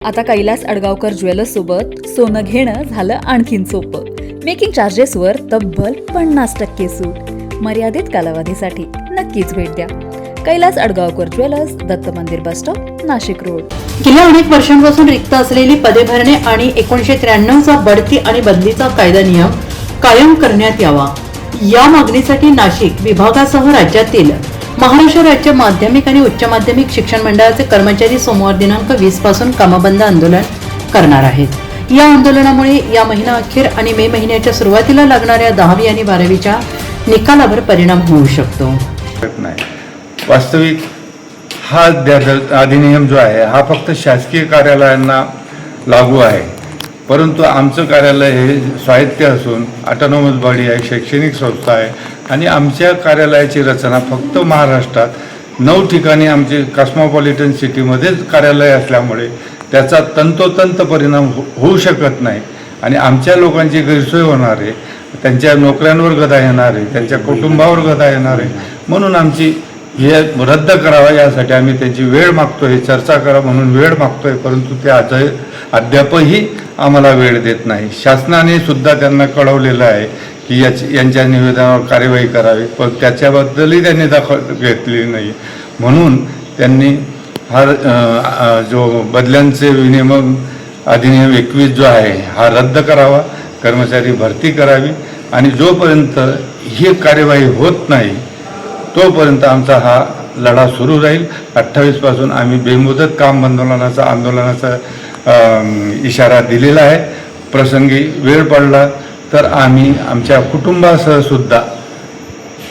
आता कैलास अडगावकर ज्वेलर्स सोबत सोनं घेणं झालं आणखीन सोपं. मेकिंग चार्जेसवर तब्बल 50% सूट. मर्यादित कालावधीसाठी नक्कीच भेट द्या. कैलास अडगावकर ज्वेलर्स, दत्त मंदिर बस स्टॉप, नाशिक रोड. गेल्या अनेक वर्षांपासून रिक्त असलेली पदे भरणे आणि 1993चा बढती आणि बदलीचा कायदा नियम कायम करण्यात यावा या मागणीसाठी नाशिक विभागासह राज्यातील महाराष्ट्र राज्य माध्यमिक आणि उच्च माध्यमिक शिक्षण मंडळाचे कर्मचारी सोमवार दिनांक 20 पासून कामबंद आंदोलन करणार आहेत. या आंदोलनामुळे या महिना अखेर आणि मे महिन्याच्या सुरुवातीला लागणाऱ्या 10वी आणि 12वीच्या निकालावर परिणाम होऊ शकतो. वास्तविक हा अधिनियम जो आहे हा फक्त शासकीय कार्यालयांना लागू आहे, परंतु आमचं कार्यालय हे स्वायत्त असून ऑटोनॉमस बॉडी आहे, शैक्षणिक संस्था आहे आणि आमच्या कार्यालयाची रचना फक्त महाराष्ट्रात 9 ठिकाणी आमचे कॉस्मोपॉलिटन सिटीमध्येच कार्यालय असल्यामुळे त्याचा तंतोतंत परिणाम होऊ शकत नाही आणि आमच्या लोकांची गैरसोय होणार आहे, त्यांच्या नोकऱ्यांवर गदा येणार आहे, त्यांच्या कुटुंबावर गदा येणार आहे. म्हणून आमची हे रद्द करावा यासाठी आम्ही त्यांची वेळ मागतोय, चर्चा करा म्हणून वेळ मागतोय, परंतु ते अद्यापही आम्हाला वेळ देत नाही. शासनाने सुद्धा त्यांना कळवलेलं आहे की यांच्या निवेदनावर कार्यवाही करावी, पण त्याच्याबद्दलही त्यांनी दखल घेतली नाही. म्हणून त्यांनी हा जो बदल्यांचे विनिमय अधिनियम 21 जो आहे हा रद्द करावा, कर्मचारी भरती करावी आणि जोपर्यंत ही कार्यवाही होत नाही तोपर्यंत आमचा हा लढा सुरू राहील. 28 पासून आम्ही बेमुदत काम आंदोलनाचा इशारा दिलेला आहे. प्रसंगी वेळ पडला तर आम्ही आमच्या कुटुंबासह सुद्धा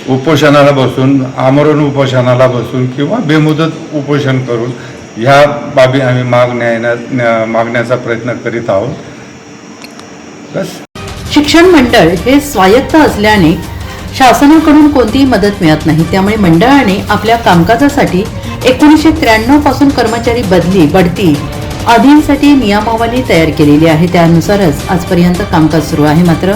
उपोषणाला बसून, आमरण उपोषणाला बसून किंवा बेमुदत उपोषण करून ह्या बाबी आम्ही मागण्याचा प्रयत्न करीत आहोत. बस. शिक्षण मंडळ हे स्वायत्त असल्याने शासनाकडून कोणतीही मदत मिळत नाही. त्यामुळे मंडळाने आपल्या कामकाजासाठी 1993 पासून कर्मचारी बदली, बढती आदींसाठी नियमावली तयार केलेली आहे. त्यानुसारच आजपर्यंत कामकाज सुरू आहे. मात्र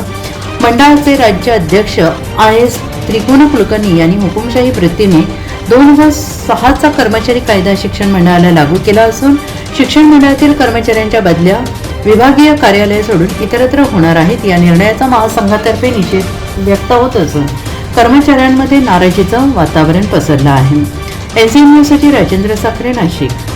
मंडळाचे राज्य अध्यक्ष IAS त्रिकोण कुलकर्णी यांनी हुकुमशाही वृत्तीने 2006चा कर्मचारी कायदा शिक्षण मंडळाला लागू केला असून शिक्षण मंडळातील कर्मचाऱ्यांच्या बदल्या विभागीय कार्यालय सोडून इतरत्र होणार आहेत. या निर्णयाचा महासंघातर्फे निषेध व्यक्त होत असून कर्मचाऱ्यांमध्ये नाराजीचं वातावरण पसरलं आहे. SDN न्यूजसाठी राजेंद्र साखरे, नाशिक.